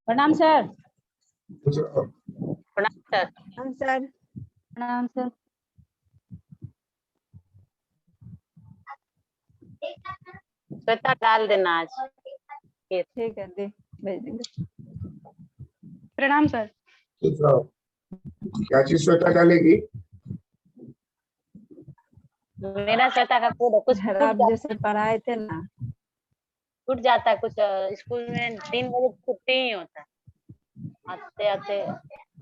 प्रणाम सर। प्रणाम सर। प्रणाम सर। प्रणाम सर। श्वेता डाल देना आज। ठीक है, दे भेज देंगे। प्रणाम सर। क्या चीज श्वेता डालेगी? मेरा श्वेता का कोड कुछ आप जैसे पढ़ाए थे ना, छूट जाता है कुछ। स्कूल में 3 बजे छुट्टी ही होता है। आते आते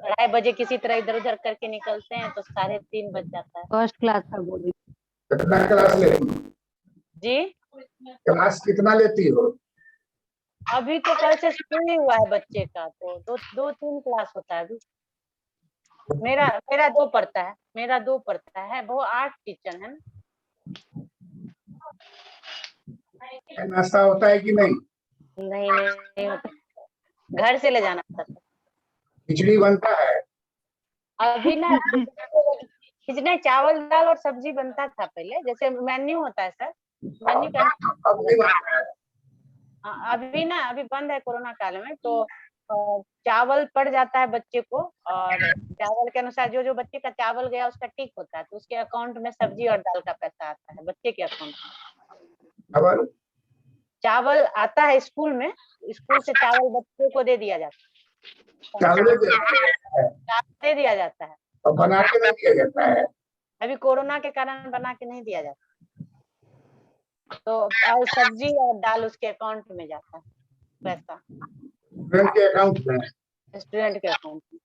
2:30 बजे किसी तरह इधर उधर करके निकलते हैं तो 3:30 बज जाता है। फर्स्ट क्लास का बोल रही। कितना क्लास लेती हो? जी क्लास कितना लेती हो? अभी तो कल से स्कूल ही हुआ है बच्चे का, तो 2-3 क्लास होता है अभी। मेरा 2 पढ़ता है। मेरा 2 पढ़ता है। वो 8 टीचर है ना। नाश्ता होता है कि नहीं? नहीं होता, घर से ले जाना पड़ता है। खिचड़ी बनता है? अभी ना खिचड़ी चावल दाल और सब्जी बनता था पहले, जैसे मेन्यू होता है सर। मेन्यू का अब नहीं बनता है। अभी ना अभी बंद है कोरोना काल में, तो चावल पड़ जाता है बच्चे को, और चावल के अनुसार जो जो बच्चे का चावल गया उसका टिक होता है, तो उसके अकाउंट में सब्जी और दाल का पैसा आता है बच्चे के अकाउंट में। चावल चावल आता है स्कूल में, स्कूल से चावल बच्चे को दे दिया जाता है। चावल दे दिया जाता है। और बना के नहीं दिया जाता है। अभी कोरोना के कारण बना के नहीं दिया जाता, तो और सब्जी और दाल उसके अकाउंट में जाता है पैसा, स्टूडेंट के अकाउंट में। स्टूडेंट के अकाउंट में।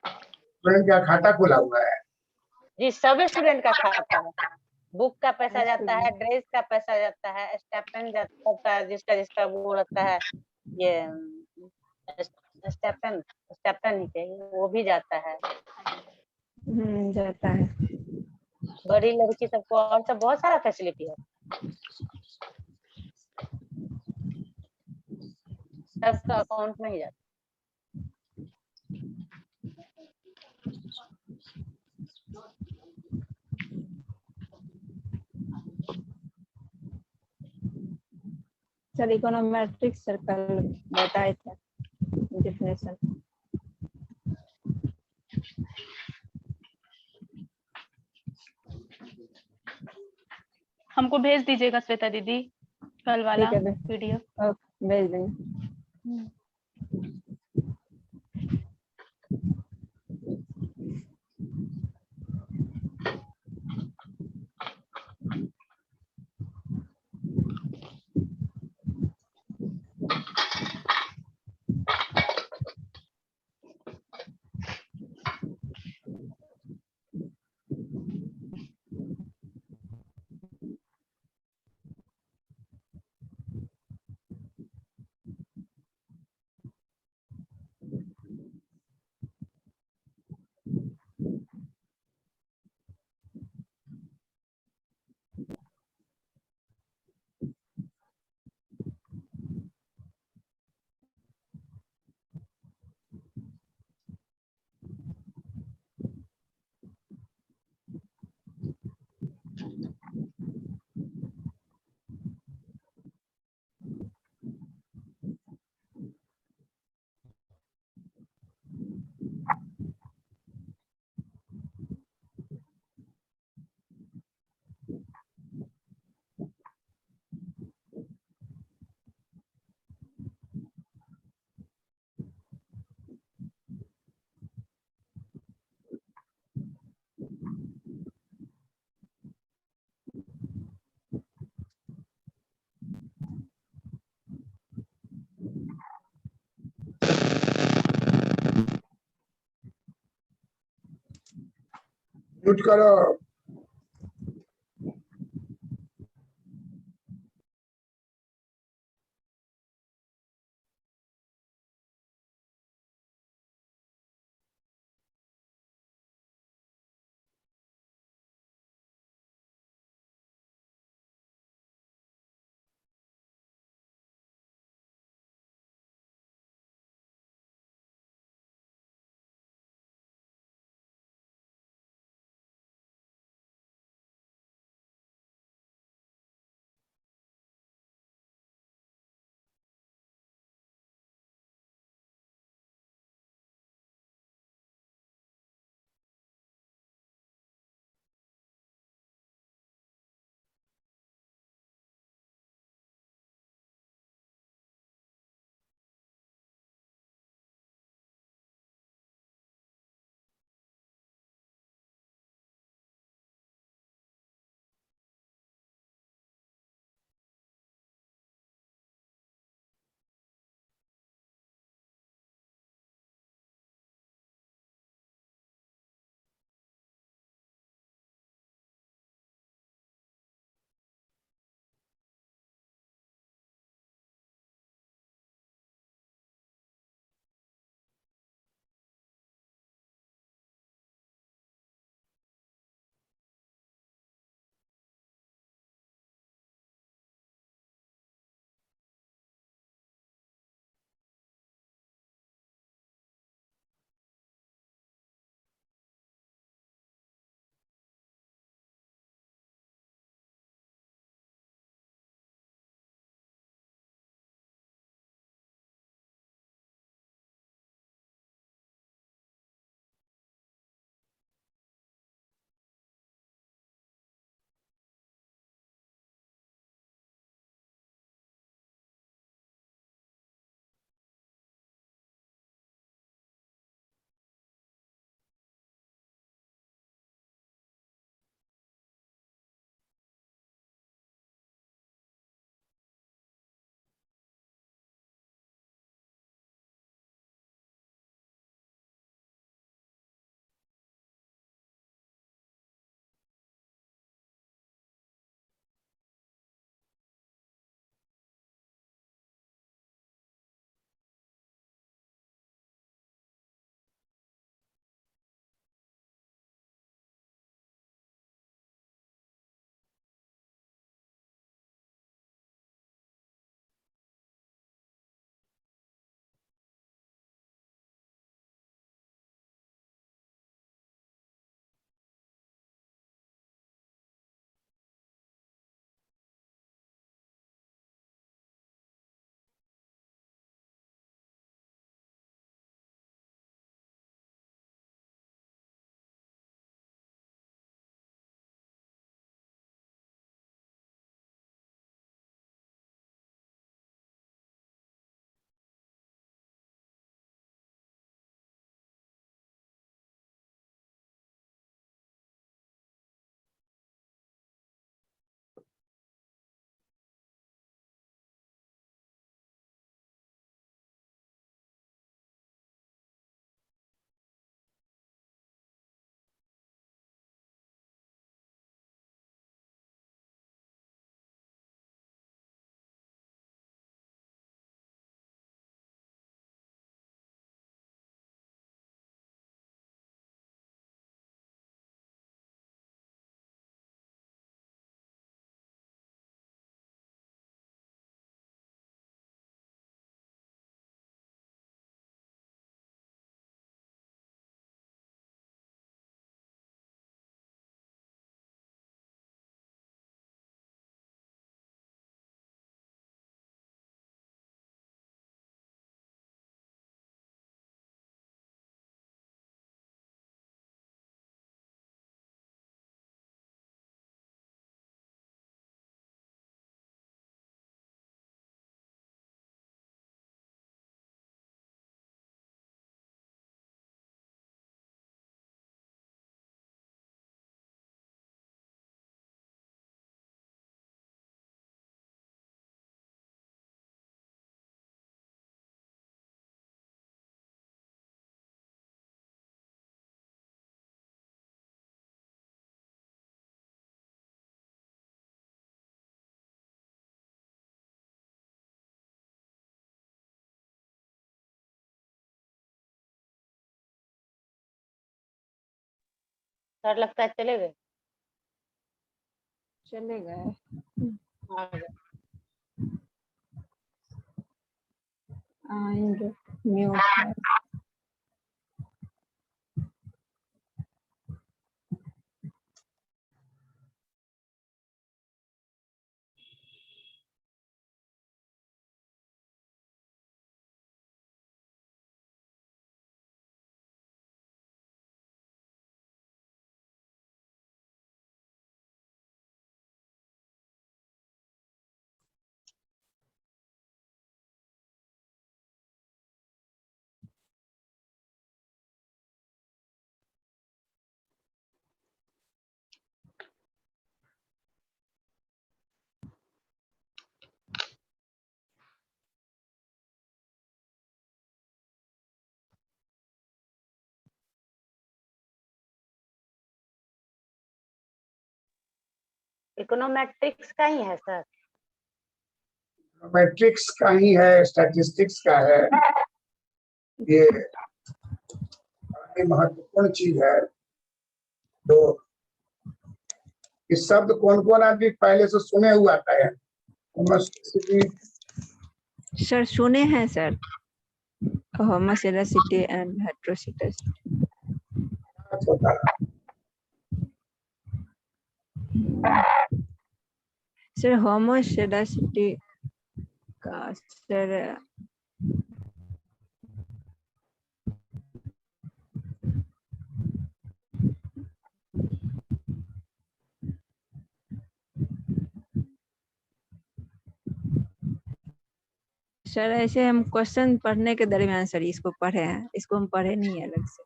स्टूडेंट का खाता खुला हुआ है? जी, सब स्टूडेंट का खाता है। बुक का पैसा जाता है, ड्रेस का पैसा जाता है, स्टाइपेंड जाता है, जिसका जिसका वो रहता है, ये स्टाइपेंड स्टाइपेंड ही चाहिए, वो भी जाता है। जाता है। बड़ी लड़की सबको और सब बहुत सारा फैसिलिटी है, सबका अकाउंट में ही जाता है। सर इकोनोमेट्रिक सर्कल बताए थे डिफिनेशन। हमको भेज दीजिएगा श्वेता दीदी कल वाला ठीक है PDF। ओके भेज देंगे। म्यूट करो। सर लगता है चले गए। चले गए। आ गए। आएंगे। म्यूट है। इकोनोमेट्रिक्स का ही है सर। मैट्रिक्स का ही है, स्टैटिस्टिक्स का है। ये काफी महत्वपूर्ण चीज है। तो इस शब्द कौन कौन आदमी पहले से सुने हुआ है? सर सुने हैं सर। होमोसेडासिटी एंड हेटेरोसिटी। होता है। सर होमोसेडासिटी का सर सर ऐसे हम क्वेश्चन पढ़ने के दरमियान सर इसको पढ़े हैं, इसको हम पढ़े नहीं है अलग से।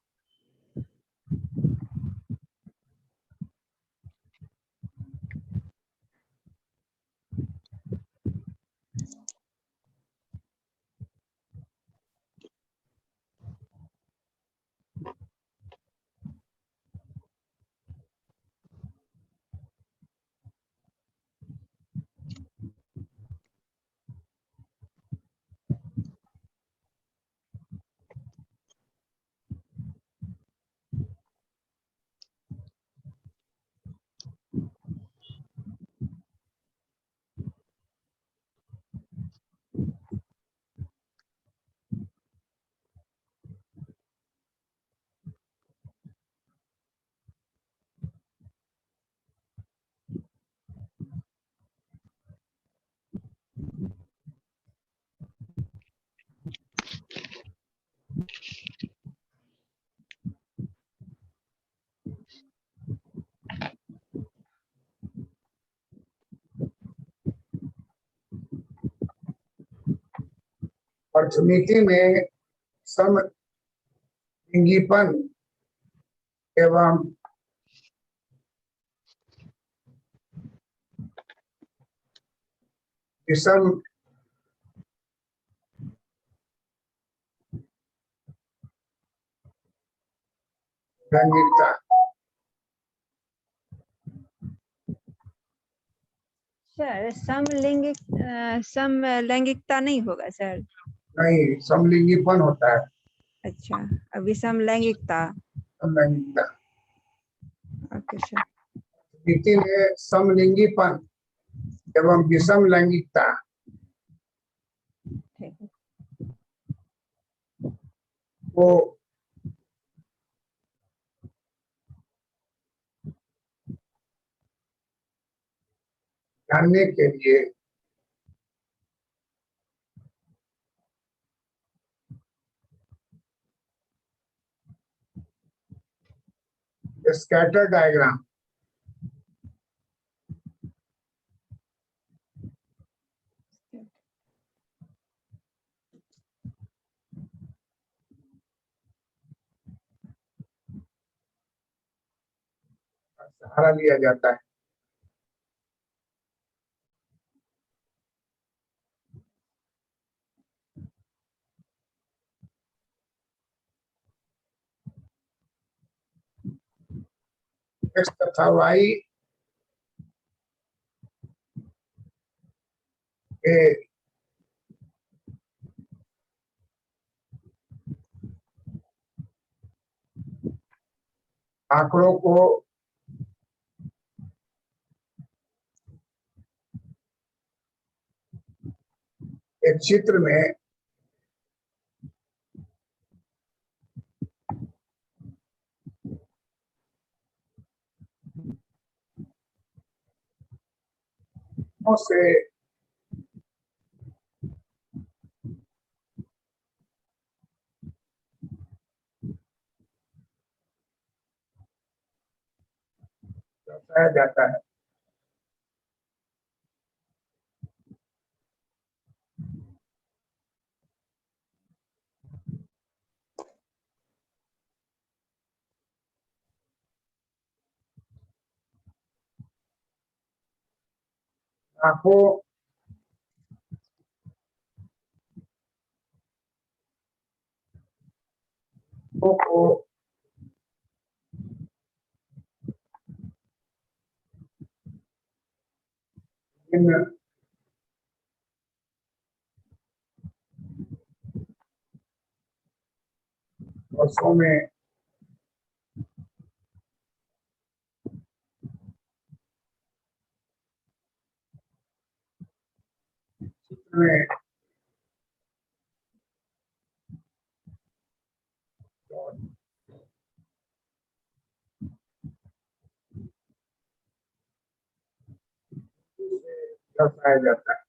अर्थनीति में समलिंगीपन एवं विषम लैंगिकता सर समलैंगिकता नहीं होगा सर। नहीं, समलिंगीपन होता है। अच्छा, विषम लैंगिकता। समलैंगिकता ओके सर। नीति में समलिंगीपन एवं विषम लैंगिकता ठीक है। को जानने के लिए स्कैटर डायग्राम सहारा लिया जाता है। एक्स तथा वाई के आंकड़ों को चित्र में से दर्शाया जाता है। आंखों को इन वर्षों में चित्र में दर्शाया जाता है।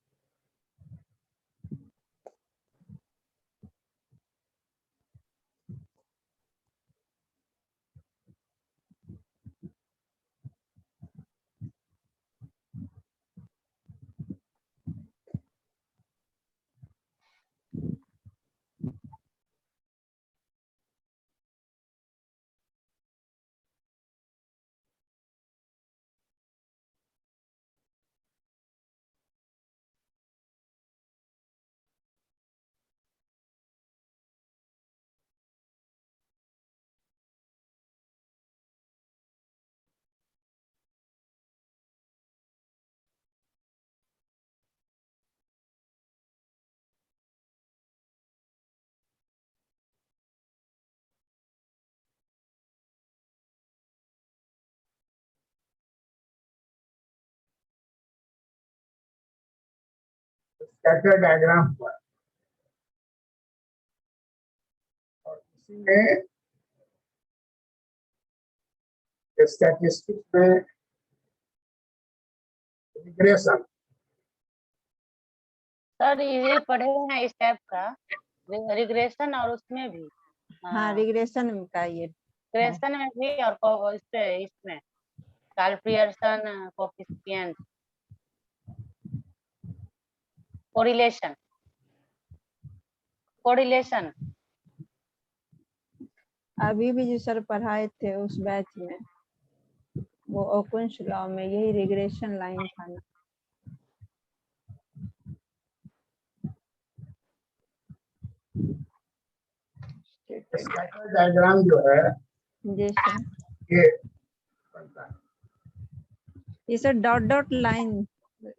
स्कैटर डायग्राम पर और इसी में स्टैटिस्टिक्स में रिग्रेशन सर ये पढ़े हैं इस टाइप का रिग्रेशन और उसमें भी हाँ रिग्रेशन का ये रिग्रेशन में भी और इसमें कैलकुलेशन कोएफिशिएंट कोरिलेशन कोरिलेशन अभी भी जो सर पढ़ाए थे उस बैच में वो ओकुंश लॉ में यही रिग्रेशन लाइन था ना। स्कैटर डायग्राम जो है जी सर ये बनता है। ये सर डॉट डॉट लाइन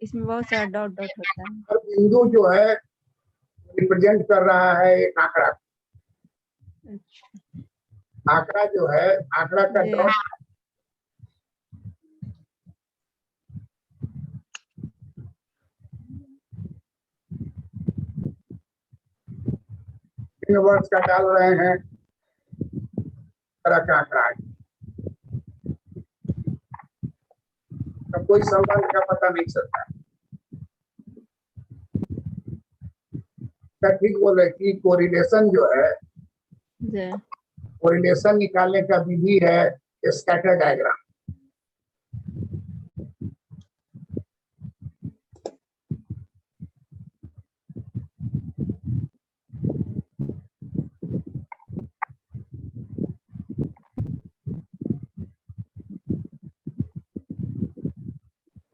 इसमें बहुत सारा डॉट डॉट होता है। हर बिंदु जो है रिप्रेजेंट कर रहा है एक आंकड़ा। अच्छा आंकड़ा जो है आंकड़ा का जी। डॉट वर्ष का डाल रहे हैं तरह का आंकड़ा है। तो कोई संबंध का पता नहीं चलता। क्या ठीक बोल रहे कि कोरिलेशन जो है जी कोरिलेशन निकालने का विधि है स्कैटर डायग्राम।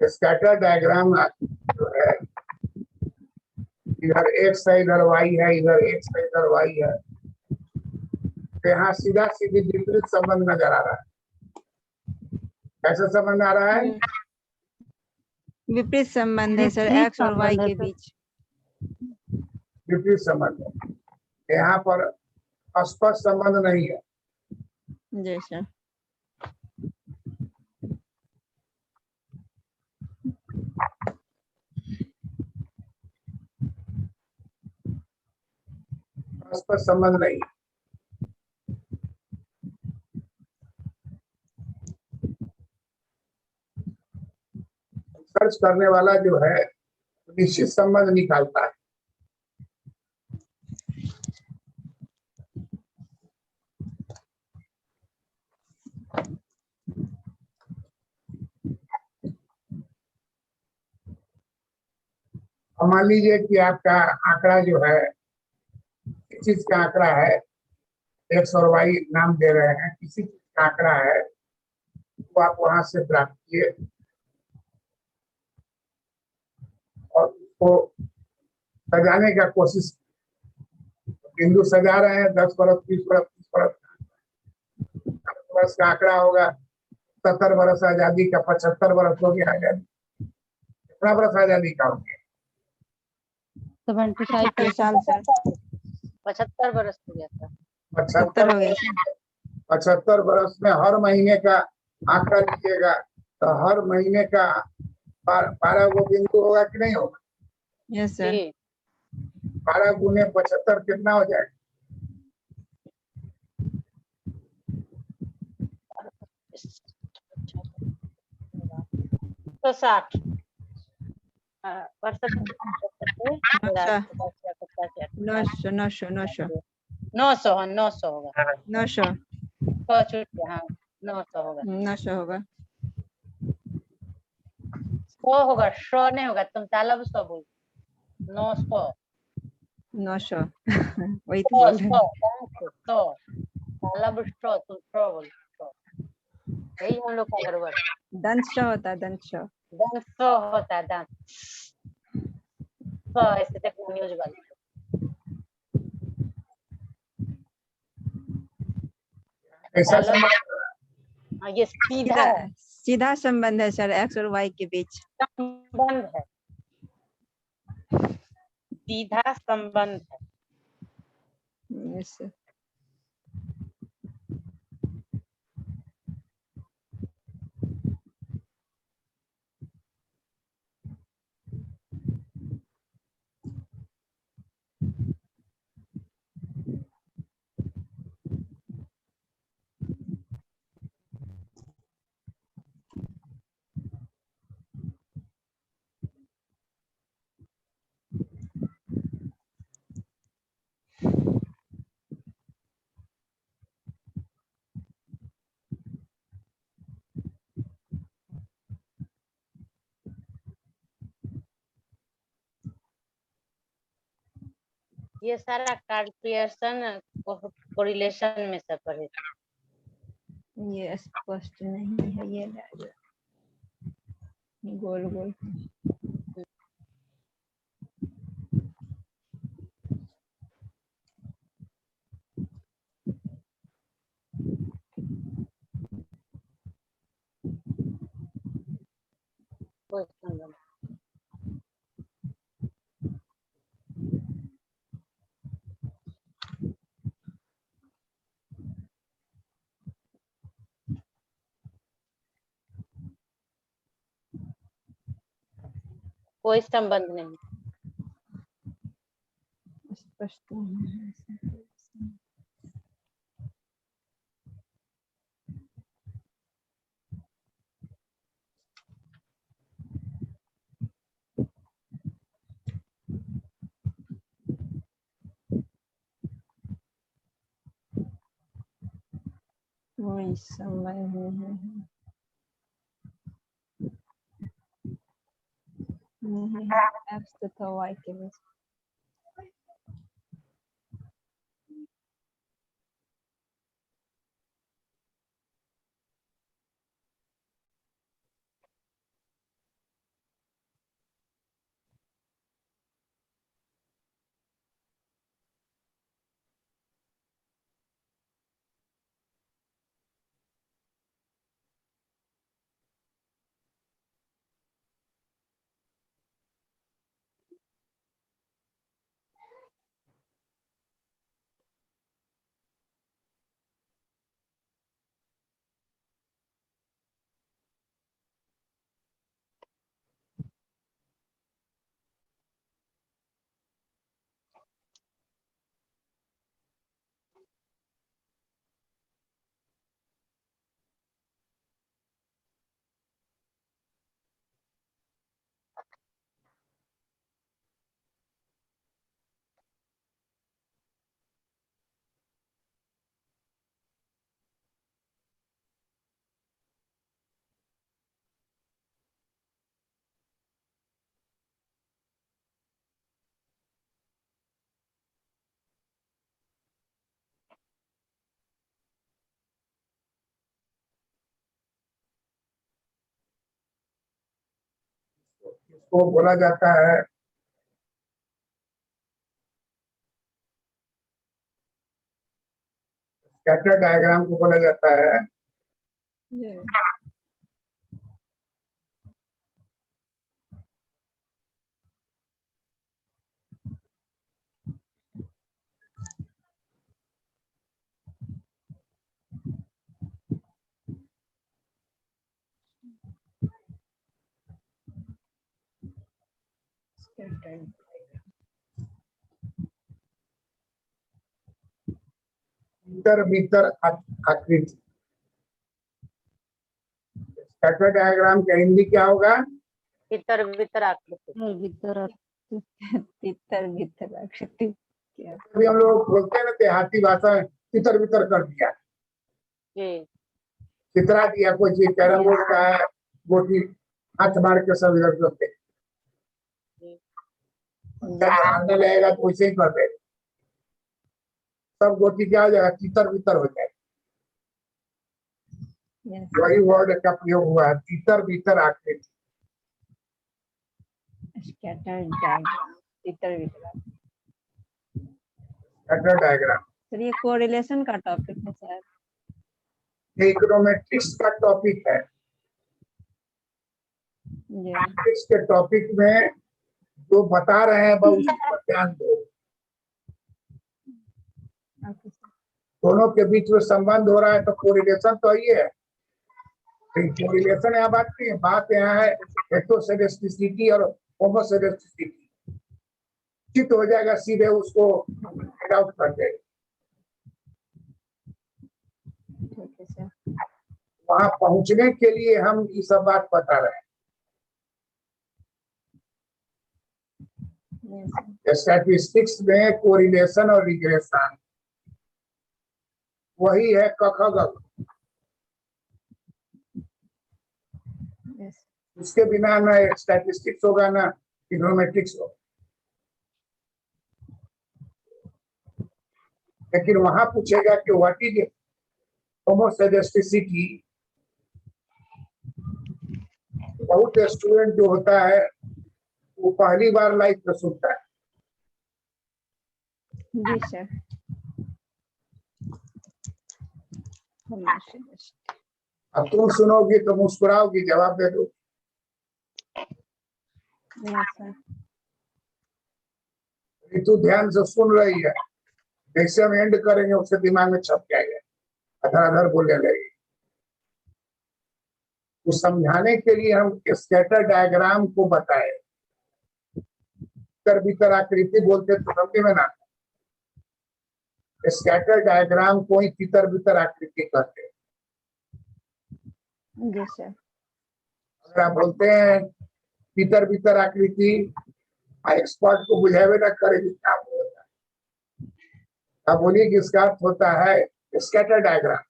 स्कैटर डायग्राम जो है इधर एक्स है इधर वाई है इधर एक्स है इधर वाई है तो यहाँ सीधा सीधी विपरीत संबंध नजर आ रहा है। कैसा संबंध आ रहा है? विपरीत संबंध है सर विपरीत एक्स और वाई संबंध है के सर। बीच। विपरीत संबंध है। यहाँ पर स्पष्ट संबंध नहीं है। जी सर परस्पर संबंध नहीं है। सर्च करने वाला जो है निश्चित संबंध निकालता है। अब मान लीजिए कि आपका आंकड़ा जो है, किस चीज का आंकड़ा है, एक्स और वाई नाम दे रहे हैं, किसी चीज का आंकड़ा है, वो आप वहां से प्राप्त किए और उसको सजाने का कोशिश, बिंदु सजा रहे हैं 10 बरस 20 बरस 30 बरस, 10 बरस का आंकड़ा होगा, 70 बरस आजादी का, 75 बरस हो गया आजादी, कितना बरस आजादी का हो गया? 75 साल सर। 75 बरस हो गया था। 70 हो गया 75 बरस में हर महीने का आंकड़ा लीजिएगा तो हर महीने का 12 गो बिंदु होगा कि नहीं होगा? Yes sir. 12 गुने 75 कितना हो जाएगा? 160 900 900 900 900 होगा। 900 हाँ 900 होगा। 900 होगा। 100 होगा, 100 नहीं होगा, तुम तालब 100 बोल। 900 वही तो बोल रहे हैं। 100 तालब 100, तुम 100 बोल। 100 यही हम लोग का गड़बड़। दंत शो होता है, दंत शो। दांत 100 होता है, दांत 100 ऐसे देखो न्यूज वाले। ऐसा हाँ, ये सीधा है, सीधा संबंध है सर एक्स और वाई के बीच। संबंध है, सीधा संबंध है। Yes sir. ये सारा कार्टेशियन कोरिलेशन में से पढ़े। ये स्पष्ट नहीं है, ये गोल गोल। कोई संबंध नहीं। स्पष्ट नहीं है। कोई संबंध नहीं है एक्स तथा वाई के बीच। इसको बोला जाता है स्कैटर डायग्राम को बोला जाता है जी scattered भीतर भीतर आकृति। स्कैटर डायग्राम का हिंदी क्या होगा? भीतर भीतर आकृति। तितर भीतर आकृति क्या अभी हम लोग बोलते हैं ना देहाती भाषा में तितर बितर कर दिया, जी चित्रा दिया, कोई चीज कैरम बोर्ड का है, गोटी हाथ मार के सब इधर करते हारने लगेगा तो वैसे ही करते, सब गोटी क्या हो जाएगा, तितर बितर हो जाएगा। yes वही वर्ड का प्रयोग हुआ है, तितर बितर आकृति। scattered diagram तितर भीतर स्कैटर डायग्राम सर ये कोरिलेशन का टॉपिक है सर। ये इकोनोमेट्रिक्स का टॉपिक है। जी इकोनॉमिक्स के टॉपिक में जो बता रहे हैं वह उस पर ध्यान दो। ओके सर दोनों के बीच में संबंध हो रहा है तो कोरिलेशन तो ये है। कोरिलेशन यहाँ बात नहीं है, बात यहाँ है हेटेरोसेलेस्टिसिटी और होमोसेलेस्टिसिटी। चित हो जाएगा सीधे उसको आउट कर दे। ठीक है सर। वहां पहुंचने के लिए हम ये सब बात बता रहे yes sir हैं। स्टैटिस्टिक्स में कोरिलेशन और रिग्रेशन वही है कखग। yes उसके बिना ना स्टैटिस्टिक्स होगा ना इकोनोमेट्रिक्स होगा। लेकिन वहां पूछेगा कि व्हाट इज होमोसेलेस्टिसिटी। बहुत स्टूडेंट जो होता है वो पहली बार लाइफ में सुनता है। जी सर। अब तुम सुनोगी तो मुस्कुराओगी, जवाब दे दो। yes sir तू ध्यान से सुन रही है, जैसे हम एंड करेंगे उससे दिमाग में छप जाएगा, अधर अधर बोलने लगेगी। तो समझाने के लिए हम स्कैटर डायग्राम को बताए। भीतर भीतर आकृति बोलते तो समझे में ना। स्कैटर डायग्राम को ही तितर बितर आकृति कहते हैं। जी सर। अगर आप बोलते हैं तितर बितर आकृति, एक्सपर्ट को बुझावे ना करेगी क्या होता है। आप बोलिए कि इसका अर्थ होता है स्कैटर डायग्राम।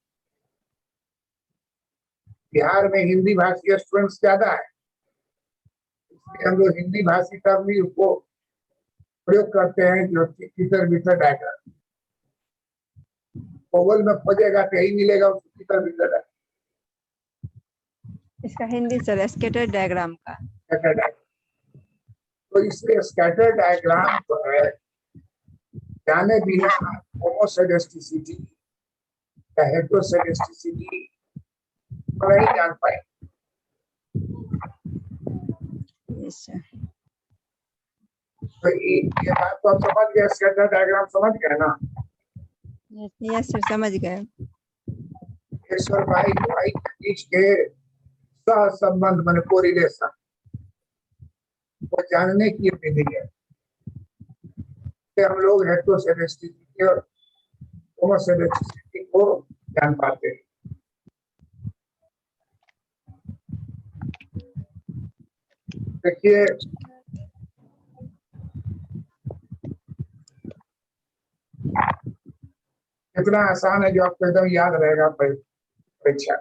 बिहार में हिंदी भाषी स्टूडेंट्स ज्यादा है, इसलिए हम लोग हिंदी भाषी टर्म ही उसको प्रयोग करते हैं जो तितर बितर डायग्राम। गूगल में खोजेगा तो यही मिलेगा उसको तितर बितर डायग्राम। इसका हिंदी सर स्कैटर डायग्राम का। Scatter diagram. तो इसलिए स्कैटर डायग्राम जो है जाने बिना होमोसेलेस्टिसिटी या हेटेरोसेलेस्टिसिटी को नहीं जान पाए। yes sir तो ये बात तो आप समझ गए, स्कैटर डायग्राम समझ गए ना। yes sir समझ गए। ईश्वर भाई भाई के बीच के सह संबंध माने कोरिलेशन वो जानने की विधि है। हम लोग हेटेरोसेलेस्टिसिटी और होमोसेलेस्टिसिटी को जान पाते हैं। देखिए कितना आसान है जो आपको एकदम याद रहेगा परीक्षा।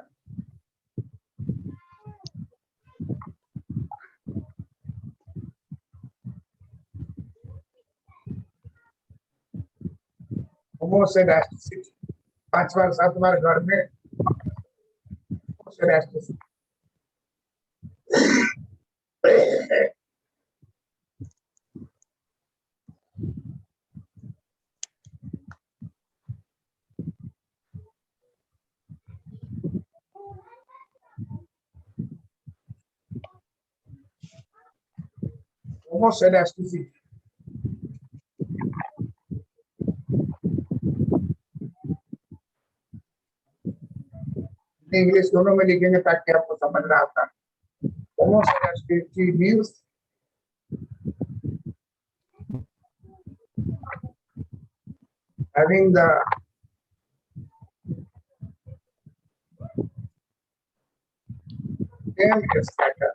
होमोसेलेस्टिसिटी 5 बार 7 बार घर में होमोसेलेस्टिसिटी होमोसेडास्टिसिटी। इंग्लिश दोनों में लिखेंगे ताकि आपको समझ रहा था। होमोसेडास्टिसिटी means having the same scatter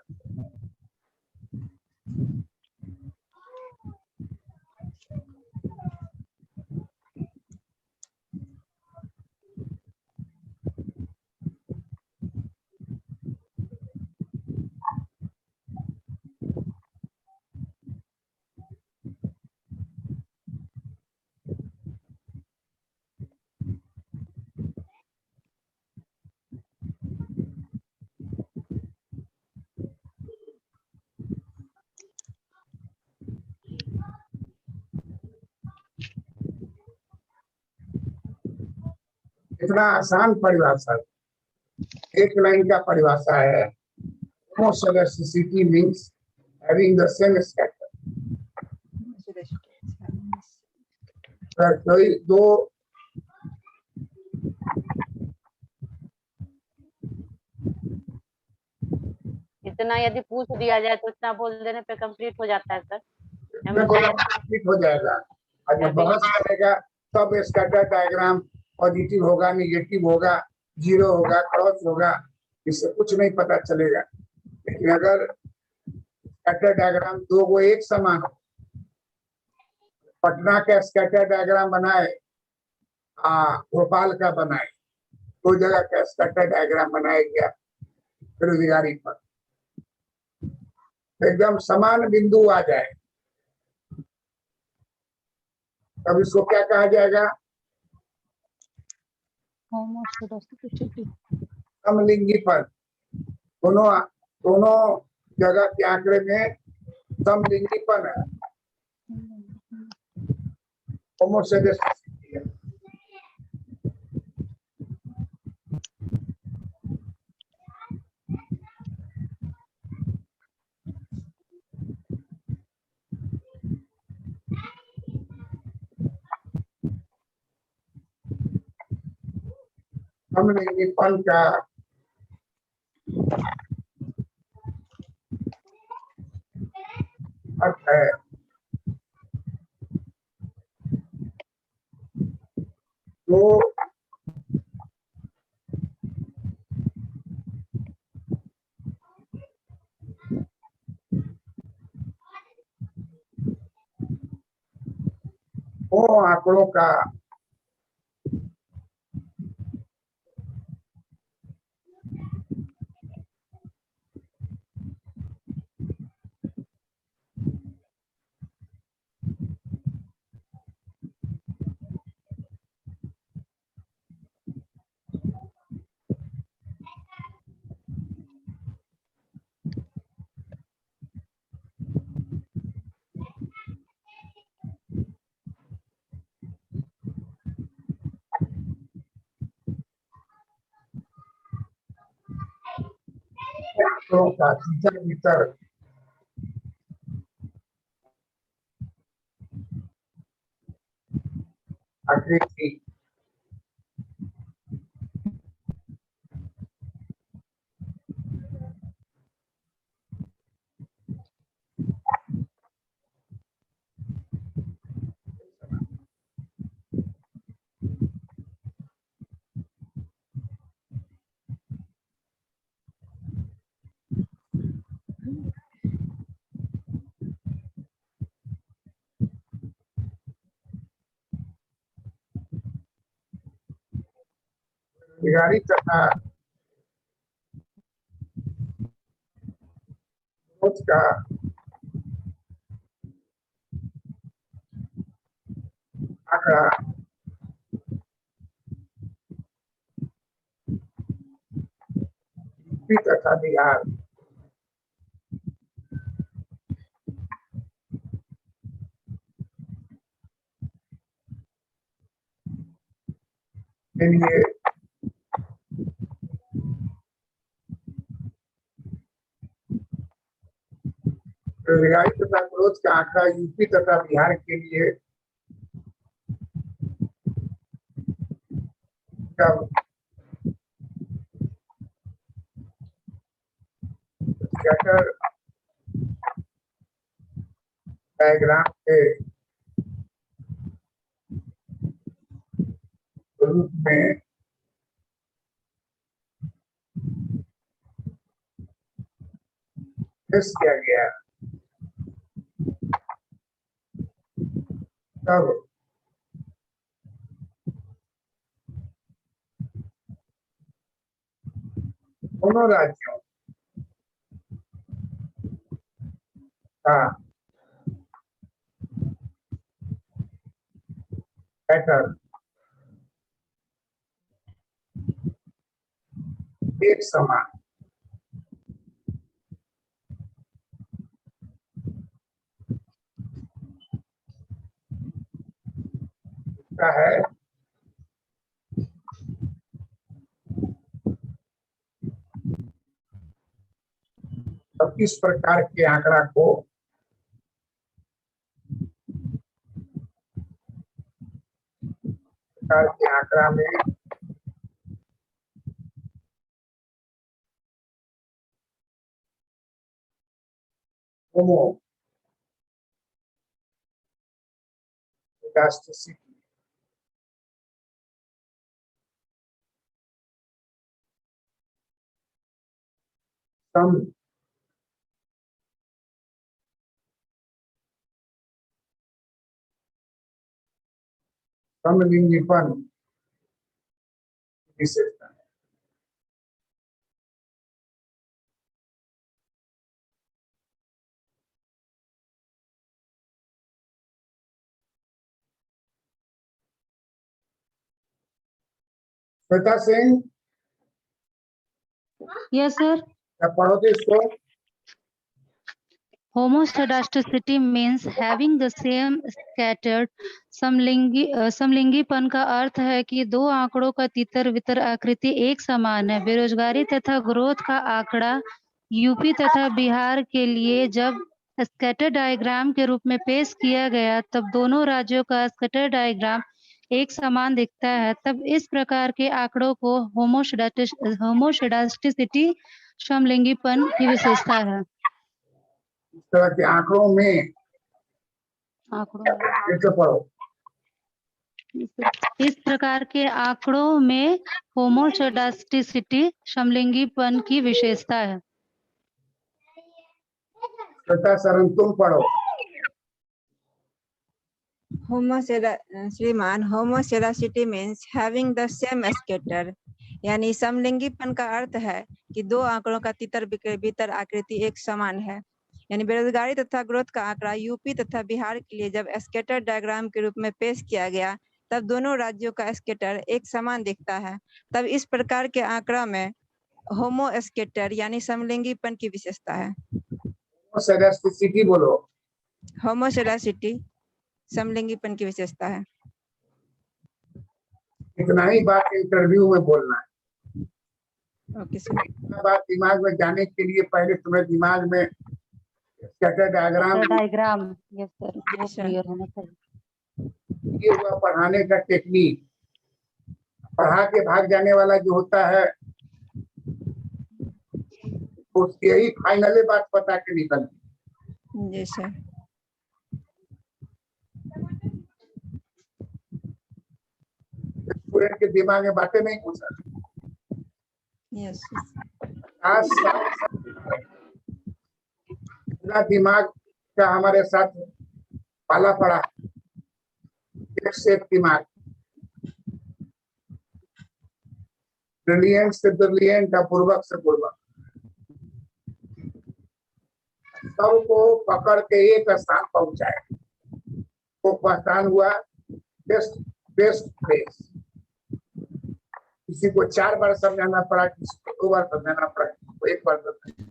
इतना आसान परिभाषा, एक लाइन का परिभाषा है। Homoscedasticity means having the same scatter. अगर कोई दो इतना यदि पूछ दिया जाए तो इतना बोल देने पे कंप्लीट हो जाता है सर। कंप्लीट हो जाएगा। और जब बहस करेगा तब स्कैटर डायग्राम पॉजिटिव होगा, निगेटिव होगा, जीरो होगा, क्रॉस होगा, इससे कुछ नहीं पता चलेगा। लेकिन अगर स्कैटर डायग्राम दो को एक समान हो, पटना का स्कैटर डायग्राम बनाए, भोपाल का बनाए, दो जगह का स्कैटर डायग्राम बनाया गया बेरोजगारी पर, एकदम समान बिंदु आ जाए तब इसको क्या कहा जाएगा? समलिंगीपन। दोनों जगह के आंकड़े में समलिंगीपन है, होमोसेडास्टिसिटी है। समलिंगीपन का अर्थ है जो वो आंकड़ों का तीसरा भीतर आकृति बेरोजगारी तथा ग्रोथ का आंकड़ा यूपी तथा बिहार के लिए बेरोजगारी तथा ग्रोथ का आंकड़ा यूपी तथा बिहार के लिए स्कैटर डायग्राम के रूप में पेश किया गया। तब दोनों राज्यों का पैटर्न एक समान है। अब इस प्रकार के आंकड़ा को आंकड़ा में होमोडास्टिसिटी समलिंगीपन विशेषता है। Shweta Singh, Yes, sir. क्या पढ़ोगे इसको? Homoscedasticity means having the same scattered समलिंगीपन का अर्थ है कि दो आंकड़ों का तितर वितर आकृति एक समान है। बेरोजगारी तथा ग्रोथ का आंकड़ा यूपी तथा बिहार के लिए जब स्कैटर डायग्राम के रूप में पेश किया गया तब दोनों राज्यों का स्कैटर डायग्राम एक समान दिखता है। तब इस प्रकार के आंकड़ों को होमोसेडास्टिसिटी समलिंगीपन की विशेषता है। इस तरह के आंकड़ों में कैसे पढ़ो? इस प्रकार के आंकड़ों में होमोसेडास्टिसिटी समलिंगीपन की विशेषता है। श्वेता शरण तुम पढ़ो। श्रीमान, homoscedasticity means having the same scatter, यानी समलिंगीपन का अर्थ है कि दो आंकड़ों का तितर बितर आकृति एक समान है। यानी बेरोजगारी तथा ग्रोथ का आंकड़ा यूपी तथा बिहार के लिए जब स्कैटर डायग्राम के रूप में पेश किया गया तब दोनों राज्यों का स्कैटर एक समान दिखता है। तब इस प्रकार के आंकड़ा में होमो स्कैटर यानी समलिंगीपन की विशेषता है। होमोसेडास्टिसिटी बोलो। होमोसेडासिटी समलिंगीपन की विशेषता है। इतना ही बात इंटरव्यू में बोलना है। Okay sir. इतना बात दिमाग में जाने के लिए पहले तुम्हें दिमाग में स्कैटर डायग्राम यस सर, वो क्लियर होना चाहिए। ये हुआ पढ़ाने का टेक्निक। पढ़ा के भाग जाने वाला जो होता है उसकी यही फाइनली बात बता के निकलती। जी सर। स्टूडेंट के दिमाग में बातें नहीं घुसा। यस। दिमाग का हमारे साथ पाला पड़ा। से दिमाग ब्रिलियंट से ब्रिलियंट, अपूर्वक से पूर्वक, सबको पकड़ के एक स्थान पहुंचाए। वो पहचान हुआ बेस्ट प्लेस। किसी को 4 बार समझाना पड़ा, किसी को 2 बार समझाना पड़ा, किसी को 1 बार समझाना।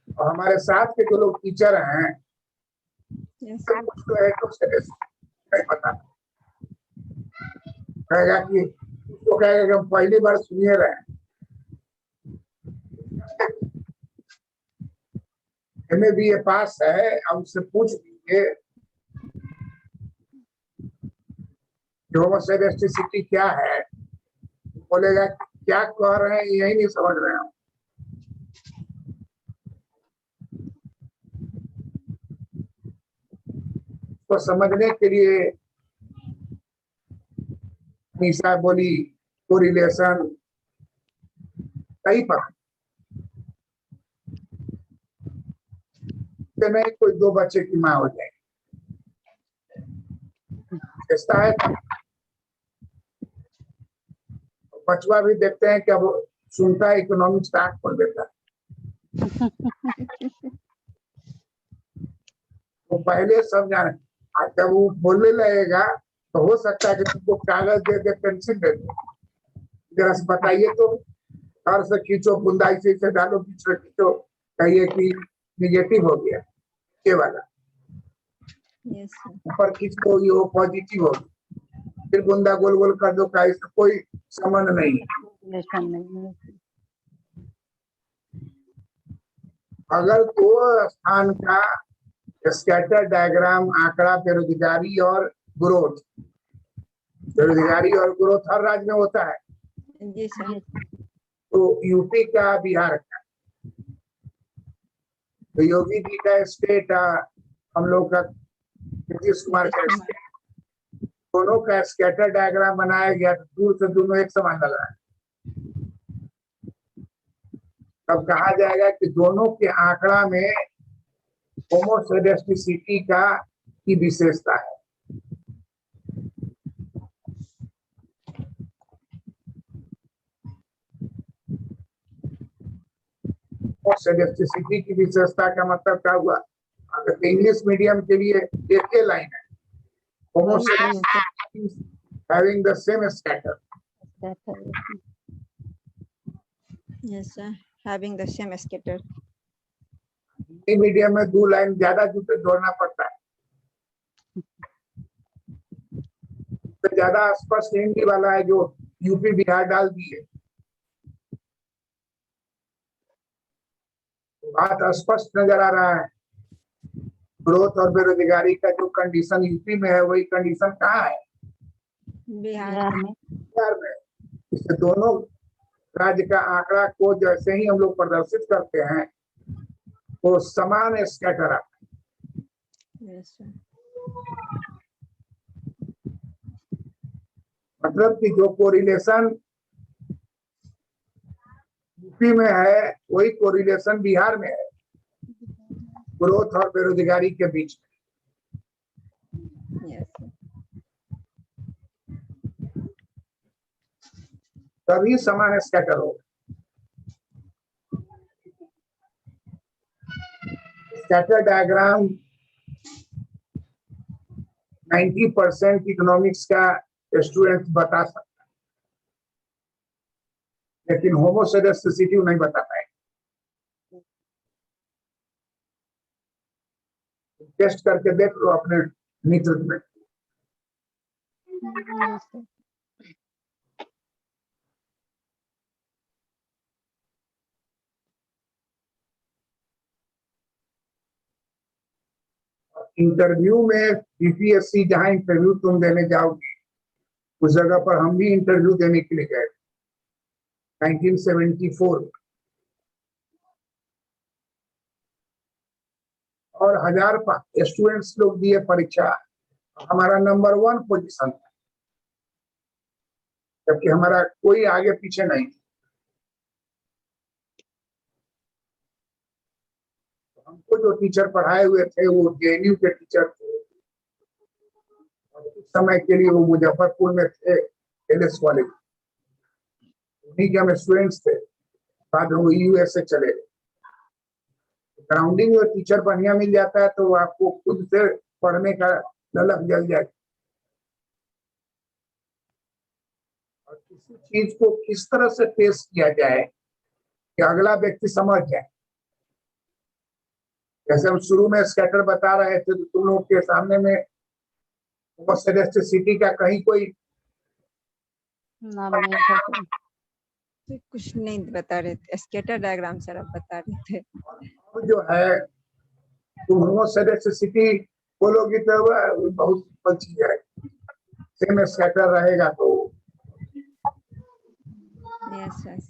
और हमारे साथ के जो लोग टीचर हैं उसको नहीं पता, कहेगा कि उसको वो कहेगा कि हम पहली बार सुनिए रहे हैं। MA पास है, अब उससे पूछ लीजिए होमोसेक्सुअलिटी क्या है, बोलेगा क्या कह रहे हैं यही नहीं समझ रहे हैं। तो समझने के लिए निशा बोली कोरिलेशन सही पकड़ नहीं, कोई दो बच्चे की माँ हो जाएगी ऐसा है। बचवा भी देखते हैं कि अब सुनता है इकोनॉमिक्स का आंख खोल देता है। वो पहले सब जाने, जब वो बोलने लगेगा तो हो सकता है कि तुमको कागज दे दे, पेंसिल दे दे, जरा से बताइए तो, घर से खींचो, बुंदाई से डालो, बीच में खींचो, कहिए कि निगेटिव हो गया ये वाला, Yes, sir. ऊपर खींचो ये पॉजिटिव हो गया, फिर बुंदा गोल गोल कर दो, का इससे कोई संबंध नहीं है। अगर दो स्थान का स्कैटर डायग्राम आंकड़ा बेरोजगारी और ग्रोथ, बेरोजगारी और ग्रोथ हर राज्य में होता है, जी सर। तो यूपी का बिहार का, तो योगी जी का स्टेट, हम लोग का नीतीश कुमार का स्टेट, दोनों का स्कैटर डायग्राम बनाया गया, तो दूर से दोनों एक समान लग रहा है। तब कहा जाएगा कि दोनों के आंकड़ा में होमोसेक्सुअलिटी की विशेषता है। होमोसेक्सुअलिटी की विशेषता का मतलब क्या हुआ? अगर इंग्लिश मीडियम के लिए एक ही लाइन है, homosexuality having the same scatter. Yes sir, having the same scatter. Hindi medium में दो लाइन ज्यादा जोड़ना पड़ता है, तो ज्यादा स्पष्ट हिंदी वाला है जो यूपी बिहार डाल दिए, बात स्पष्ट नजर आ रहा है। ग्रोथ और बेरोजगारी का जो कंडीशन यूपी में है वही कंडीशन कहाँ है? बिहार में। बिहार में। इससे दोनों राज्य का आंकड़ा को जैसे ही हम लोग प्रदर्शित करते हैं तो समान स्कैटर आता है। Yes sir. मतलब कि जो कोरिलेशन यूपी में है वही कोरिलेशन बिहार में है, ग्रोथ और बेरोजगारी के बीच में। Yes sir. तभी समान स्कैटर होगा। स्कैटर डायग्राम 90% इकोनॉमिक्स का स्टूडेंट बता सकता है, लेकिन होमोसेक्सुअलिटी नहीं बता पाएगा। टेस्ट करके देख लो अपने मित्र में। इंटरव्यू में बीपीएससी जहां इंटरव्यू तुम देने जाओगे उस जगह पर हम भी इंटरव्यू देने के लिए गए 1974 में, और 1000 स्टूडेंट्स लोग दिए परीक्षा, हमारा नंबर 1 पोजीशन था, जबकि हमारा कोई आगे पीछे नहीं। हमको जो टीचर पढ़ाए हुए थे वो जेएनयू के टीचर थे, और कुछ समय के लिए वो मुजफ्फरपुर में थे एलएस कॉलेज, उन्हीं के हम स्टूडेंट्स थे। बाद में वो यूएसए चले गए। ग्राउंडिंग में टीचर बढ़िया मिल जाता है तो आपको खुद से पढ़ने का ललक जल जाए, और किसी चीज को किस तरह से पेश किया जाए कि अगला व्यक्ति समझ जाए। जैसे हम शुरू में स्कैटर बता रहे थे तो तुम लोग के सामने में होमोसेक्सुअलिटी का कहीं कोई नाम नहीं था सर। तो कुछ नहीं बता रहे थे, स्कैटर डायग्राम सर आप बता रहे थे। अब जो है तुम होमोसेडेस्टिसिटी बोलोगी तो वह बहुत सिंपल चीज है। सेम स्कैटर रहेगा तो यस यस,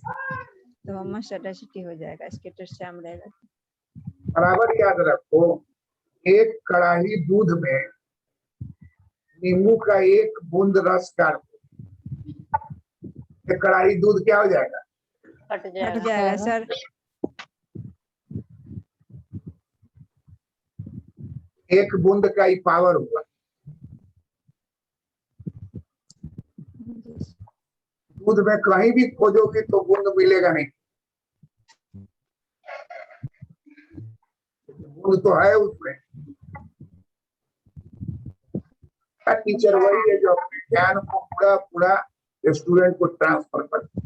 तो होमोसेडेसिटी हो जाएगा, स्कैटर श्याम रहेगा। बराबर याद रखो, एक कड़ाही दूध में नींबू का एक बूंद रस डाल एक कड़ाही दूध क्या हो जाएगा? फट हट जाएगा। जाएगा सर। एक बूंद का ही पावर हुआ। दूध में कहीं भी खोजोगे तो बूंद मिलेगा नहीं, बूंद तो है उसमें। टीचर वही है जो अपने ज्ञान को पूरा पूरा स्टूडेंट को ट्रांसफर करता है।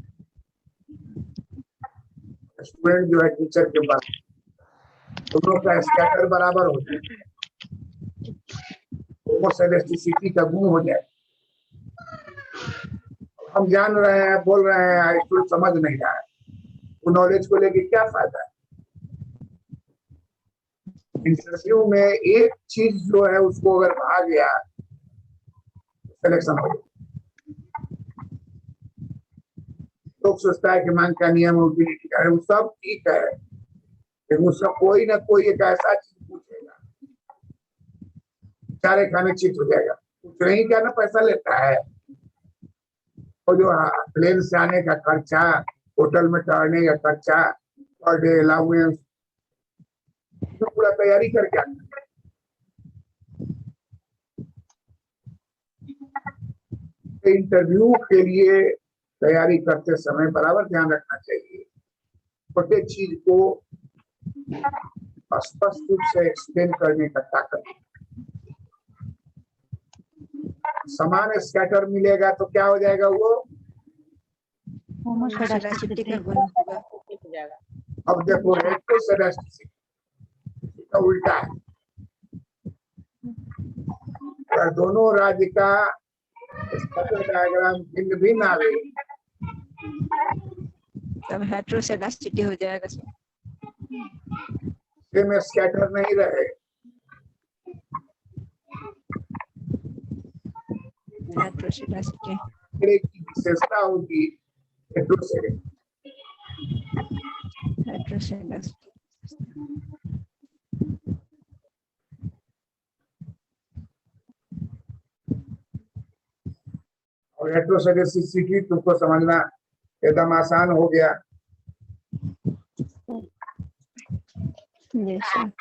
स्टूडेंट जो है टीचर के पास, दोनों का स्कैटर बराबर हो जाए, होमोसेडेस्टिसिटी का गुण हो जाए। हम जान रहे हैं, बोल रहे हैं, स्टूडेंट समझ नहीं रहा है, वो नॉलेज को लेके क्या फायदा है? इंटरव्यू में एक चीज जो है उसको अगर आ गया सिलेक्शन हो गया। लोग सोचता है कि मांग का नियम यूटिलिटी है, वो सब ठीक है, लेकिन उसका कोई ना कोई एक ऐसा चीज पूछेगा, सारे खाने चित हो जाएगा। कुछ नहीं क्या ना पैसा लेता है, और जो प्लेन से आने का खर्चा, होटल में ठहरने का खर्चा, पर डे अलाउंस, पूरा तैयारी करके आना। इंटरव्यू के लिए तैयारी करते समय बराबर ध्यान रखना चाहिए, छोटे चीज को स्पष्ट रूप से एक्सप्लेन करने का ताकत। समान स्कैटर मिलेगा तो क्या हो जाएगा? वो होमोसेडेसिटी का गुण होगा। हो जाएगा। अब देखो हेटेरोसेडेस्टिसिटी का उल्टा है। अगर दोनों राज्य का स्कैटर डायग्राम भिन्न भिन्न आवे तब हेटेरोसेडेसिटी हो जाएगा सर। सेम स्कैटर नहीं रहे, हेटेरोसेडेसिटी की विशेषता होगी हेटेरोसेडेस्टिसिटी। हेटेरोसेडेसिटी। और हेटेरोसेडेस्टिसिटी तुमको समझना एकदम आसान हो गया। Yes sir.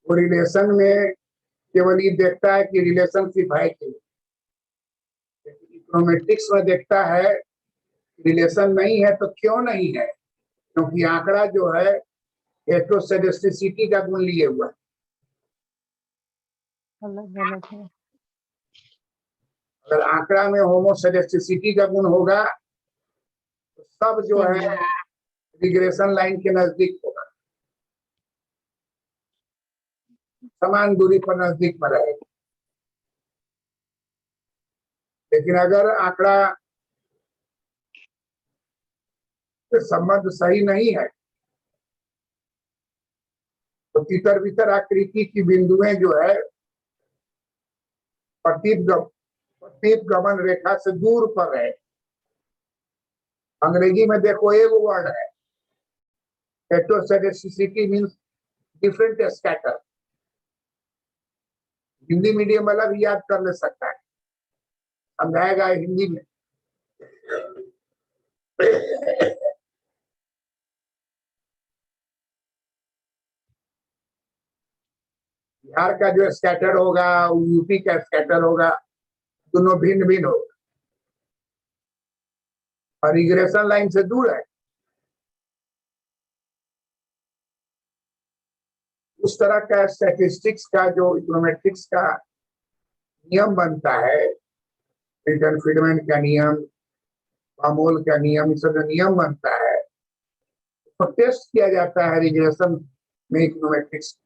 वो रिलेशन में केवल ये देखता है कि रिलेशनशिप है कि इकोनोमेट्रिक्स में देखता है रिलेशन नहीं है तो क्यों नहीं है, क्योंकि आंकड़ा जो है हेटेरोसेडेस्टिसिटी का गुण लिए हुआ है। अगर आंकड़ा में होमोसेडेस्टिसिटी का गुण होगा तो सब जो है रिग्रेशन लाइन के नजदीक होगा, समान दूरी पर नजदीक पर रहेगा। लेकिन अगर आंकड़ा संबंध सही नहीं है तो तितर बितर आकृति की बिंदुएं जो है प्रतीप गमन रेखा से दूर पर है। अंग्रेजी में देखो एक वर्ड है heteroscedasticity means different scatter. Hindi medium वाला भी याद कर ले सकता है, समझाएगा हिंदी में। बिहार का जो स्कैटर होगा, यूपी का स्कैटर होगा, दोनों भिन्न भिन्न होगा और रिग्रेशन लाइन से दूर है। उस तरह का स्टैटिस्टिक्स का जो इकोनोमेट्रिक्स का नियम बनता है, रिटर्न फ्रीडमैन का नियम, पामोल का नियम, इस सब नियम बनता है तो टेस्ट किया जाता है रिग्रेशन में इकोनोमेट्रिक्स।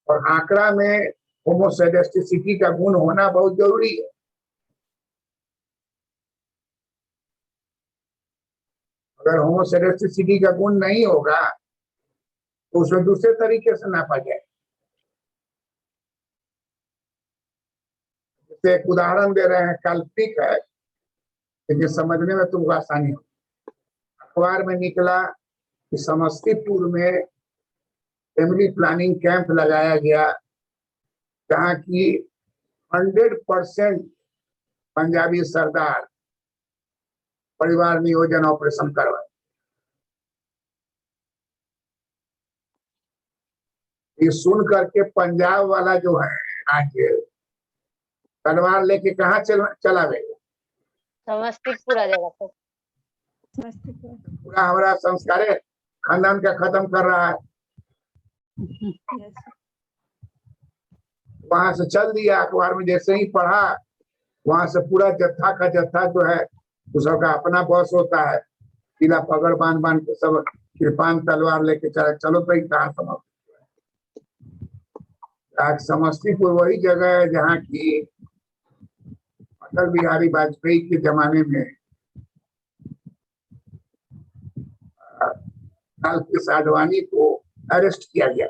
और आंकड़ा में होमोसेडेस्टिसिटी का गुण होना बहुत जरूरी है। अगर होमोसेडेस्टिसिटी का गुण नहीं होगा तो उसे दूसरे तरीके से नापा जाए। जैसे एक उदाहरण दे रहे हैं, काल्पनिक है लेकिन समझने में तुमको आसानी हो। अखबार में निकला कि समस्तीपुर में फैमिली प्लानिंग कैंप लगाया गया जहाँ की 100% पंजाबी सरदार परिवार नियोजन ऑपरेशन करवाए। ये सुन करके पंजाब वाला जो है आगे तलवार लेके कहाँ चला गया? समस्तीपुर आ जाएगा तो पूरा हमारा संस्कार खानदान का खत्म कर रहा है। वहां से चल दिया, अखबार में जैसे ही पढ़ा वहां से पूरा जत्था का जत्था जो है उसका अपना बॉस होता है, पीला पगड़ बांध बांध के सब कृपान तलवार लेके चला। चलो तो कहाँ समस्तीपुर वही जगह है जहाँ की अटल बिहारी वाजपेयी के जमाने में लालकृष्ण आडवाणी को अरेस्ट किया गया।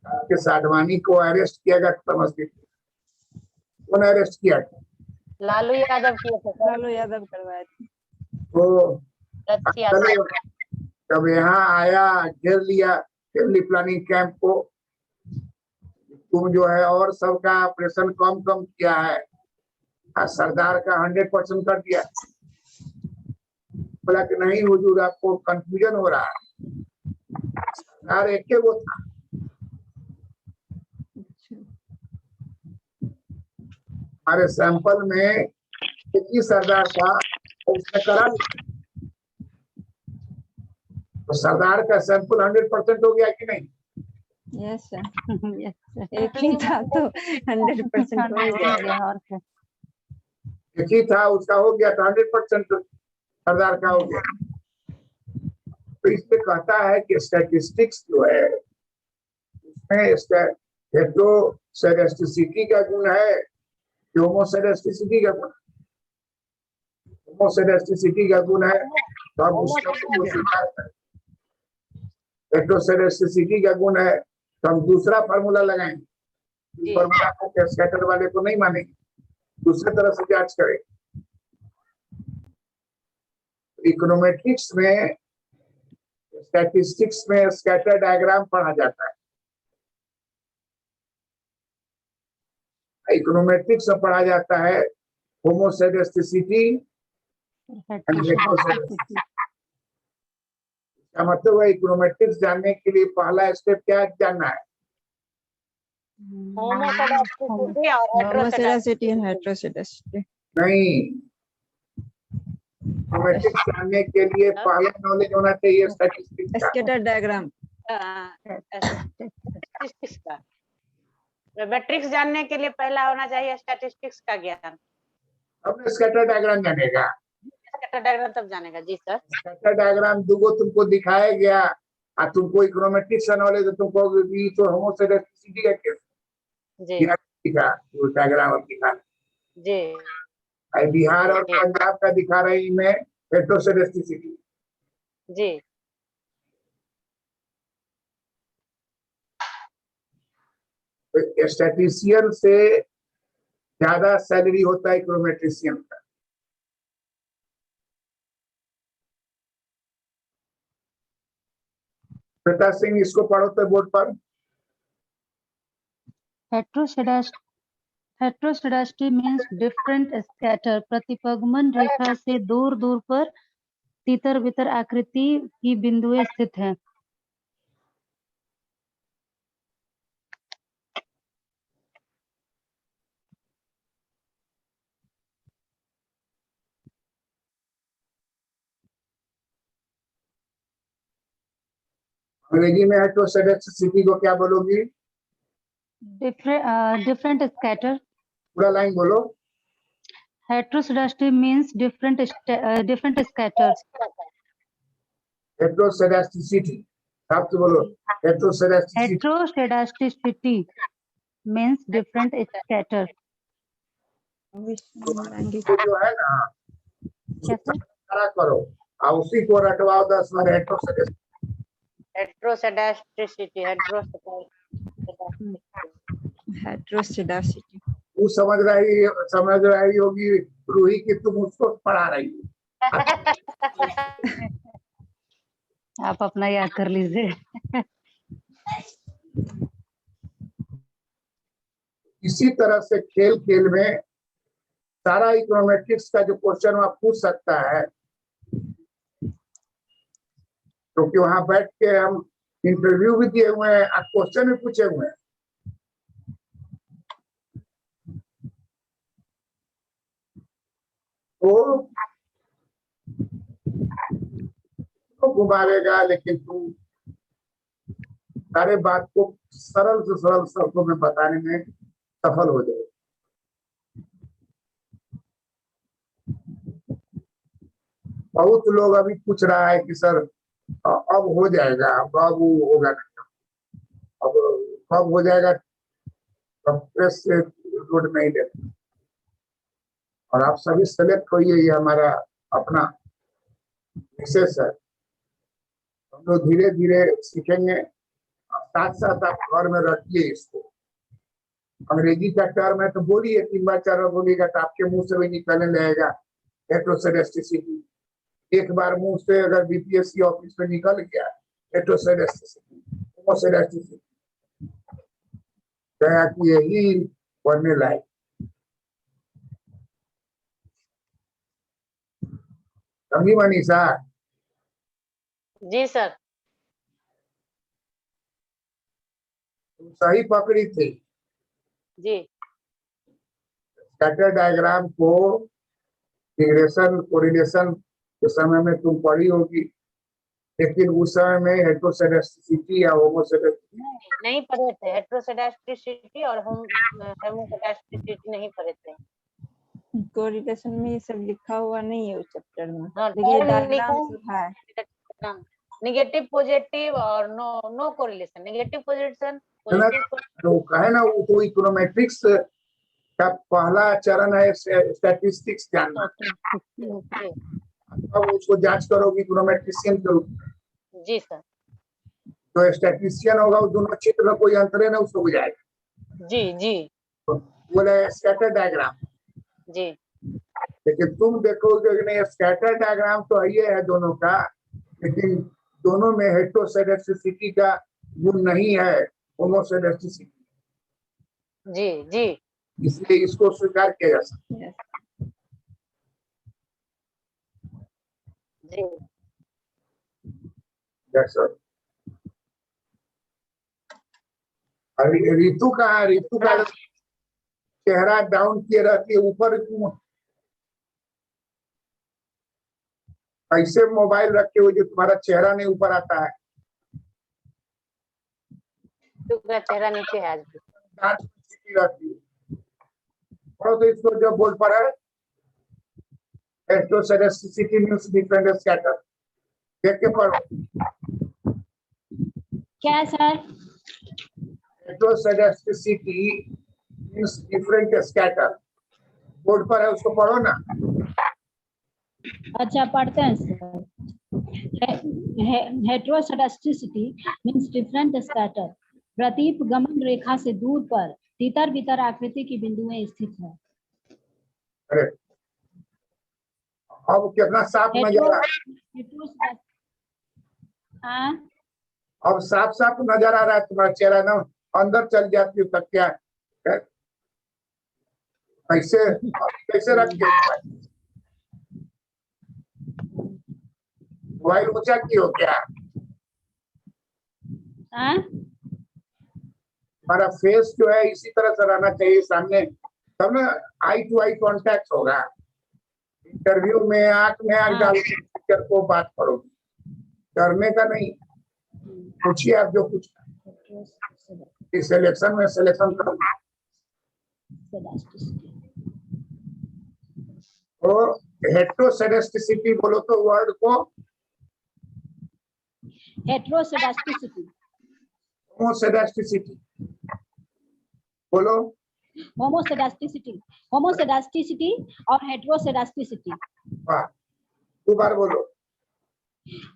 लालकृष्ण आडवाणी को अरेस्ट किया गया समस्तीपुर। कौन अरेस्ट किया था? लालू यादव किए थे। लालू यादव करवाए थे। तो जब यहाँ आया घेर लिया फैमिली प्लानिंग कैंप को, तुम जो है और सबका ऑपरेशन कम किया है, सरदार का 100% कर दिया। बोला कि नहीं हुजूर, आपको कंफ्यूजन हो रहा है, सरदार एक ही वो था। हमारे सैंपल में एक ही सरदार था, उसने करा तो सरदार का सैंपल 100% हो गया कि नहीं? यस सर, एक ही था तो 100% हो गया। एक ही था, उसका हो गया तो 100% सरदार का हो गया। तो इस पे कहता है कि स्टैटिस्टिक्स जो है उसमें हेटेरोसेडेस्टिसिटी का गुण है कि होमोसेडेस्टिसिटी का गुण। होमोसेडेस्टिसिटी का गुण है तो हम उसको स्वीकार करें। हेटेरोसेडेस्टिसिटी का गुण है तो हम दूसरा फार्मूला लगाएंगे। फार्मूला को कैस्केटर वाले को नहीं मानेंगे, दूसरे तरह से जांच करें। इकोनोमेट्रिक्स में स्टैटिस्टिक्स में स्कैटर डायग्राम पढ़ा जाता है, इकोनोमेट्रिक्स में पढ़ा जाता है होमोसेडेस्टिसिटी एंड हेटेरोसेडेस्टिसिटी। क्या मतलब है? इकोनोमेट्रिक्स जानने के लिए पहला स्टेप क्या जानना है? होमोसेडास्टिसिटी और होमोसेडासिटी एंड हेटेरोसेडास्टिसिटी। हेटेरोसेडासिटी। नहीं, इकोनोमेट्रिक्स जानने के लिए पहला नॉलेज होना चाहिए स्टैटिस्टिक्स का। Scatter diagram. स्टैटिस्टिक्स का। मैट्रिक्स जानने के लिए पहला होना चाहिए स्टैटिस्टिक्स का ज्ञान। अब स्कैटर डायग्राम जानेगा। स्कैटर डायग्राम तब जानेगा। जी सर। स्कैटर डायग्राम दुगो तुमको दिखाया गया और तुमको इकोनोमेट्रिक्स का नॉलेज है, तुमको भी तो होमोसेडास्टिसिटी का केस जी दिखा वो डायग्राम अब दिखा। जी बिहार और जी पंजाब का दिखा रही मैं हेटेरोसेडास्टिसिटी। जी तो स्टैटिस्टिशियन से ज्यादा सैलरी होता है इकोनोमेट्रिशियन का। श्वेता सिंह इसको पढ़ो तो बोर्ड पर। हेटेरोसेडास्टी मीन्स डिफरेंट स्कैटर। प्रतिपगमन रेखा से दूर दूर पर तितर बितर आकृति की बिंदुएं स्थित हैं। अंग्रेजी में हेटेरोसेडास्टिसिटी को क्या बोलोगी? Different scatter. पूरा लाइन बोलो। Heteroscedasticity means different scatter. Heteroscedasticity साफ से बोलो। Heteroscedasticity heteroscedasticity means different scatter. जो है ना कैसे? खड़ा करो और उसी को रटवाओ 10 बार। हेटेरोसेडास्टिसिटी हेटेरोसेडासिटी। तू समझ रही होगी रूही कि तुम उसको पढ़ा रही हो। आप अपना याद कर लीजिए। इसी तरह से खेल खेल में सारा इकोनोमेट्रिक्स का जो क्वेश्चन वहां पूछ सकता है, क्योंकि वहां बैठ के हम इंटरव्यू भी दिए हुए हैं और क्वेश्चन भी पूछे हुए हैं। तो घुमावेगा, लेकिन तुम सारे बात को सरल से सरल शब्दों में बताने में सफल हो जाए। बहुत लोग अभी पूछ रहा है कि सर अब हो जाएगा, अब वो होगा नहीं, अब कब हो जाएगा, तब प्रेस से रोड नहीं देते। और आप सभी सेलेक्ट होइए, ये हमारा अपना विशेष है। हम लोग धीरे धीरे सीखेंगे, साथ साथ आप घर में रखिए इसको। अंग्रेजी का टर्म है तो बोलिए, 3 बार 4 बार बोलिएगा तो आपके मुंह से भी निकलने लगेगा हेटेरोसेडास्टिसिटी। एक बार मुंह से अगर बीपीएससी ऑफिस में निकल गया हेटेरोसेडास्टिसिटी, होमोसेडास्टिसिटी, गया कि यही पढ़ने लायक। समझी मनीषा? जी सर। तुम सही पकड़ी थी। जी स्कैटर डायग्राम को रिग्रेशन कोरिलेशन के समय में तुम पढ़ी होगी, लेकिन उस समय में हेटेरोसेडास्टिसिटी या होमोसेडास्टिसिटी नहीं पढ़े थे। हेटेरोसेडास्टिसिटी और होमोसेडास्टिसिटी नहीं पढ़े थे। कोरिलेशन में ये सब लिखा हुआ नहीं है उस चैप्टर में, हाँ, लेकिन ये टर्म डायग्राम लिखा सब है। नेगेटिव पॉजिटिव और नो कोरिलेशन। नेगेटिव पोजीशन तो कहे ना, वो तो इकोनोमेट्रिक्स का पहला चरण है स्टैटिस्टिक्स जानना। अब उसको जांच करोगे इकोनोमेट्रिशियन के रूप में। जी सर। तो स्टैटिस्टिशियन होगा, उस दोनों क्षेत्र में कोई अंतर है ना, उसको बुझाएगा। जी जी तो बोले स्कैटर डायग्राम। जी लेकिन तुम देखोगे कि नहीं, स्कैटर डायग्राम तो ये है दोनों का, लेकिन दोनों में हेटेरोसेडास्टिसिटी का गुण नहीं है, होमोसेडास्टिसिटी। जी जी इसलिए इसको स्वीकार किया जा सकता है। जी That's all. अरे ऋतु कहाँ है? ऋतु का चेहरा डाउन किए रहती है, ऊपर क्यों? ऐसे मोबाइल रखे हुए जो तुम्हारा चेहरा नहीं ऊपर आता है। का चेहरा नीचे है आज भी। डांस सीखी रहती है। पढ़ो तो इसको जो बोर्ड पर है, हेटेरोसेडेस्टिसिटी मींस डिफरेंट स्कैटर। देख के पढ़ो। क्या sir? Heteroscedasticity means different scatter. Board पर है, उसको पढ़ो ना। अच्छा पढ़ते हैं sir. Heteroscedasticity means different scatter. प्रतीप गमन रेखा से दूर पर तितर बितर आकृति की बिंदुएं स्थित है। अरे अब कितना साफ नजर आ रहा है। हाँ अब साफ साफ नजर आ रहा है तुम्हारा चेहरा ना, अंदर चल जाती है तक क्या है? कैसे कैसे रख के मोबाइल ऊंचा की हो क्या? हाँ हमारा फेस जो है इसी तरह से रहना चाहिए सामने, तब ना आई टू आई कांटेक्ट होगा। इंटरव्यू में आंख हाँ। डाल के टीचर को बात करोगे, डरने का नहीं। पूछिए आप जो कुछ सिलेक्शन में सिलेक्शन करो। तो हेटेरोसेडेस्टिसिटी बोलो तो वर्ड को हेटेरोसेडेस्टिसिटी। होमोसेडेस्टिसिटी बोलो। होमोसेडेस्टिसिटी, होमोसेडेस्टिसिटी और हेटेरोसेडेस्टिसिटी। वाह, दोबारा बोलो।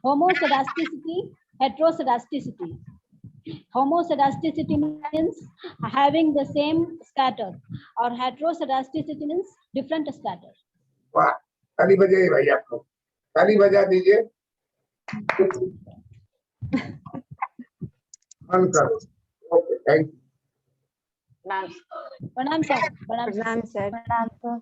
Homoscedasticity, heteroscedasticity. Homoscedasticity means having the same scatter, or heteroscedasticity means different scatter. वाह, ताली बजाइए भाई, आपको ताली बजा दीजिए। ऑन करो। Okay, thank you. नाम प्रणाम सर। प्रणाम सर। प्रणाम सर।